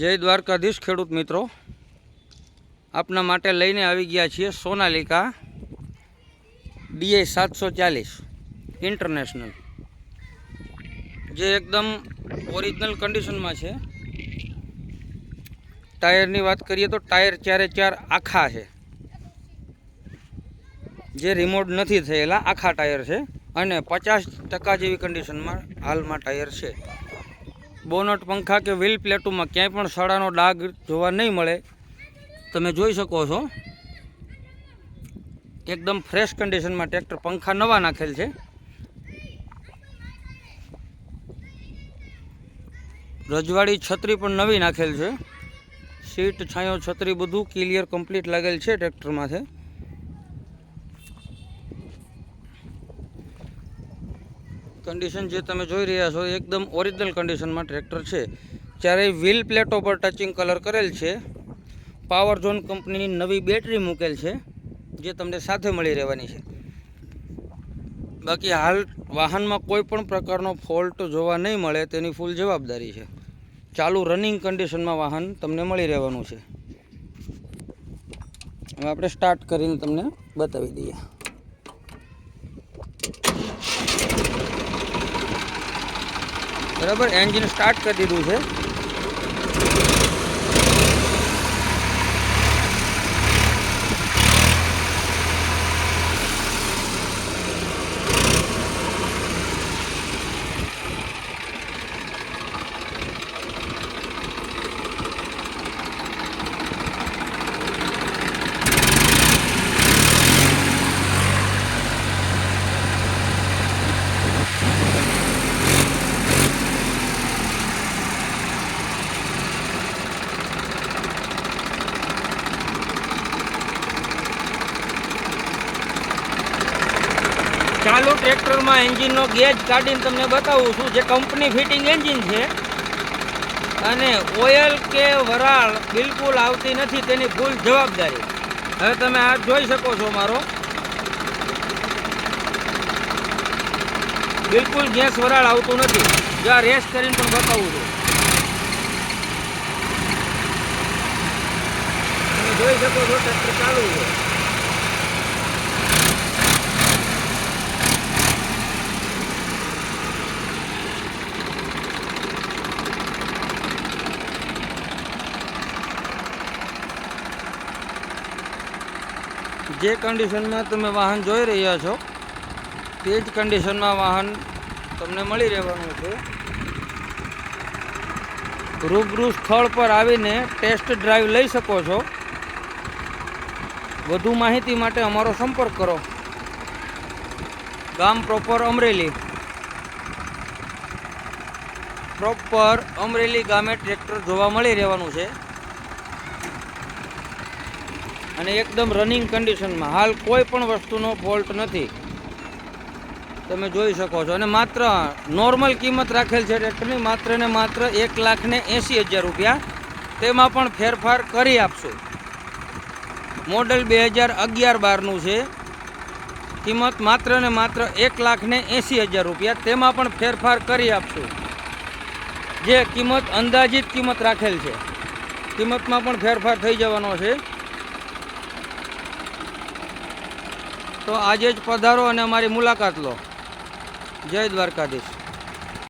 જય દ્વારકાધીશ ખેડૂત મિત્રો, આપના માટે લઈને આવી ગયા છીએ સોનાલિકા DI 740 ઇન્ટરનેશનલ, જે એકદમ ઓરિજિનલ કન્ડિશનમાં છે. ટાયરની વાત કરીએ તો ટાયર 4 આખા છે, જે રિમોટ નથી થયેલા, આખા ટાયર છે અને 50% જેવી કન્ડિશનમાં હાલમાં ટાયર છે. બોનટ, પંખા કે વ્હીલ પ્લેટોમાં ક્યાંય પણ સડાનો ડાઘ જોવા નહીં મળે. તમે જોઈ શકો છો, એકદમ ફ્રેશ કન્ડિશનમાં ટ્રેક્ટર. પંખા નવા નાખેલ છે. રજવાડી છત્રી પણ નવી નાખેલ છે. સીટ, છાંયો, છત્રી બધું ક્લિયર કમ્પ્લીટ લાગેલ છે ટ્રેક્ટરમાં છે. કન્ડિશન જે તમે જોઈ રહ્યા છો એકદમ ઓરિજિનલ કન્ડિશનમાં ટ્રેક્ટર છે. ચારેય વ્હીલ પ્લેટો પર ટચિંગ કલર કરેલ છે. પાવર ઝોન કંપનીની નવી બેટરી મૂકેલ છે, જે તમને સાથે મળી રહેવાની છે. બાકી હાલ વાહનમાં કોઈ પણ પ્રકારનો ફોલ્ટ જોવા નહીં મળે, તેની ફૂલ જવાબદારી છે. ચાલુ રનિંગ કન્ડિશનમાં વાહન તમને મળી રહેવાનું છે. હવે આપણે સ્ટાર્ટ કરીને તમને બતાવી દઈએ. બરાબર, એન્જિન સ્ટાર્ટ કરી દીધું છે. ચાલુ ટ્રેક્ટરમાં એન્જિનનો ગેજ કાઢીને તમને બતાવું છું, જે કંપની ફિટિંગ એન્જિન છે અને ઓઇલ કે વરાળ બિલકુલ આવતી નથી, તેની ફૂલ જવાબદારી. હવે તમે આ જોઈ શકો છો, મારો બિલકુલ ગેસ વરાળ આવતું નથી. જો આ રેસ કરીને પણ બતાવું છું, તમે જોઈ શકો છો ટ્રેક્ટર ચાલુ છે. જે કન્ડિશનમાં તમે વાહન જોઈ રહ્યા છો તે જ કન્ડિશનમાં વાહન તમને મળી રહેવાનું છે. રૂબરૂ સ્થળ પર આવીને ટેસ્ટ ડ્રાઈવ લઈ શકો છો. વધુ માહિતી માટે અમારો સંપર્ક કરો. ગામ પ્રોપર અમરેલી ગામે ટ્રેક્ટર જોવા મળી રહેવાનું છે અને એકદમ રનિંગ કન્ડિશનમાં. હાલ કોઈ પણ વસ્તુનો ફોલ્ટ નથી, તમે જોઈ શકો છો. અને માત્ર નોર્મલ કિંમત રાખેલ છે ટ્રેક્ટરની, માત્ર ને માત્ર 1,80,000 રૂપિયા. તેમાં પણ ફેરફાર કરી આપશું. મોડલ 2011-12નું છે. કિંમત માત્ર ને માત્ર 1,80,000 રૂપિયા. તેમાં પણ ફેરફાર કરી આપશું. જે કિંમત અંદાજિત કિંમત રાખેલ છે, કિંમતમાં પણ ફેરફાર થઈ જવાનો છે. તો આજે જ પધારો અને અમારી મુલાકાત લો. જય દ્વારકાધીશ.